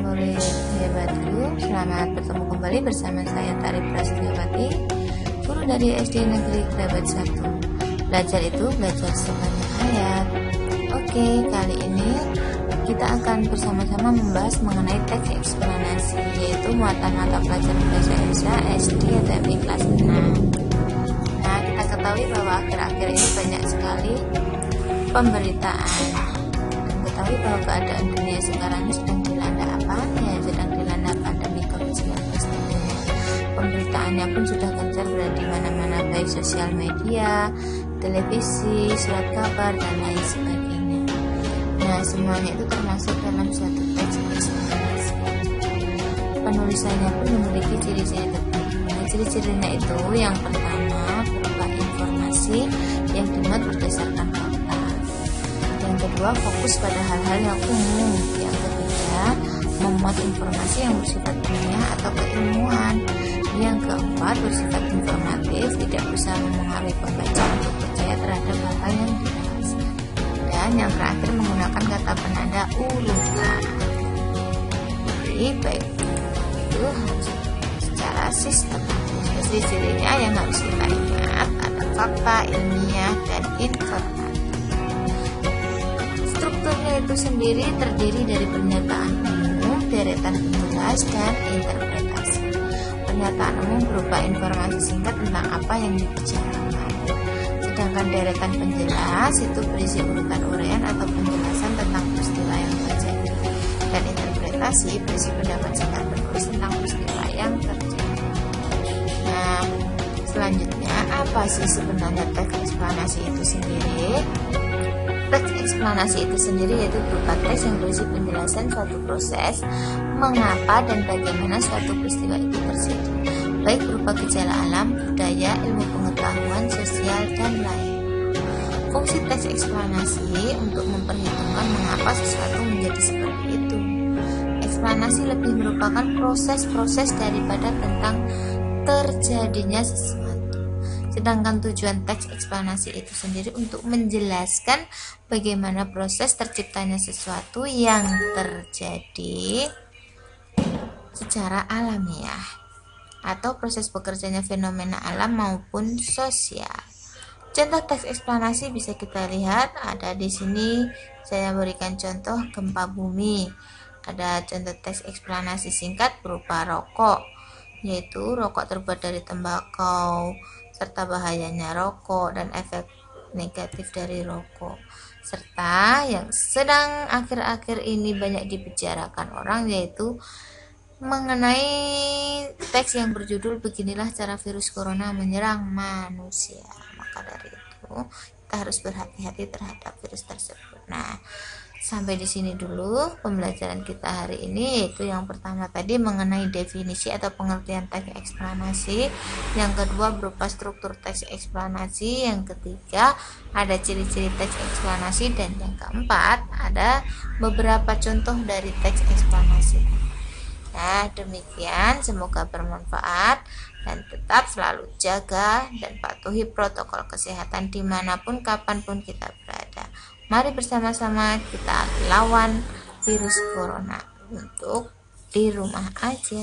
sore sahabatku, selamat bertemu kembali bersama saya Tari Prastiawati, guru dari SD Negeri Kerabat 1. Belajar itu belajar sebanyak ayat. Oke, kali ini kita akan bersama-sama membahas mengenai teks eksplanasi, yaitu muatan mata pelajaran bahasa Indonesia SD atau kelas 6. Nah, kita ketahui bahwa akhir-akhir ini banyak sekali pemberitaan, dan ketahui bahwa keadaan dunia sekarang ini sedang dilanda apa? Ya, sedang dilanda pandemi COVID-19 tentunya. Pemberitaannya pun sudah gencar berada di mana-mana, baik sosial media, televisi, surat kabar, dan lain sebagainya. Nah, semuanya itu termasuk dalam suatu teks eksplanasi. Penulisannya pun memiliki ciri-ciri tertentu. Nah, ciri-cirinya itu yang pertama berupa informasi yang dimuat berdasarkan fakta. Yang kedua, fokus pada hal-hal yang umum. Yang ketiga, memuat informasi yang bersifat ilmiah atau keilmuan. Yang keempat, bersifat informatif, tidak bisa mempengaruhi pembaca untuk percaya terhadap hal-hal yang dibahas. Dan yang terakhir, menggunakan kata penanda urutan. Jadi baik itu harus secara sistematis. Ciri-cirinya yang harus kita ingat ada fakta, ilmiah, dan informatif. Strukturnya itu sendiri terdiri dari pernyataan umum, deretan penjelas, dan interpretasi. Pernyataan umum berupa informasi singkat tentang apa yang dibicarakan. Sedangkan deretan penjelas itu berisi urutan uraian atau penjelasan tentang peristiwa yang terjadi. Dan interpretasi berisi pendapat singkat penulis tentang peristiwa yang terjadi. Nah, selanjutnya apa sih sebenarnya teks eksplanasi itu sendiri? Teks eksplanasi itu sendiri yaitu berupa teks yang berisi penjelasan suatu proses, mengapa dan bagaimana suatu peristiwa itu terjadi, baik berupa gejala alam, budaya, ilmu pengetahuan, sosial, dan lain. Fungsi teks eksplanasi untuk memperhitungkan mengapa sesuatu menjadi seperti itu. Eksplanasi lebih merupakan proses-proses daripada tentang terjadinya sesuatu. Sedangkan tujuan teks eksplanasi itu sendiri untuk menjelaskan bagaimana proses terciptanya sesuatu yang terjadi secara alamiah atau proses bekerjanya fenomena alam maupun sosial. Contoh teks eksplanasi bisa kita lihat ada di sini. Saya berikan contoh gempa bumi. Ada contoh teks eksplanasi singkat berupa rokok, yaitu rokok terbuat dari tembakau serta bahayanya rokok dan efek negatif dari rokok, serta yang sedang akhir-akhir ini banyak dibicarakan orang yaitu mengenai teks yang berjudul beginilah cara virus corona menyerang manusia. Maka dari itu kita harus berhati-hati terhadap virus tersebut. Nah, sampai di sini dulu pembelajaran kita hari ini, yaitu yang pertama tadi mengenai definisi atau pengertian teks eksplanasi, yang kedua berupa struktur teks eksplanasi, yang ketiga ada ciri-ciri teks eksplanasi, dan yang keempat ada beberapa contoh dari teks eksplanasi. Nah, demikian, semoga bermanfaat dan tetap selalu jaga dan patuhi protokol kesehatan dimanapun kapanpun kita berada. Mari bersama-sama kita lawan virus corona untuk di rumah aja.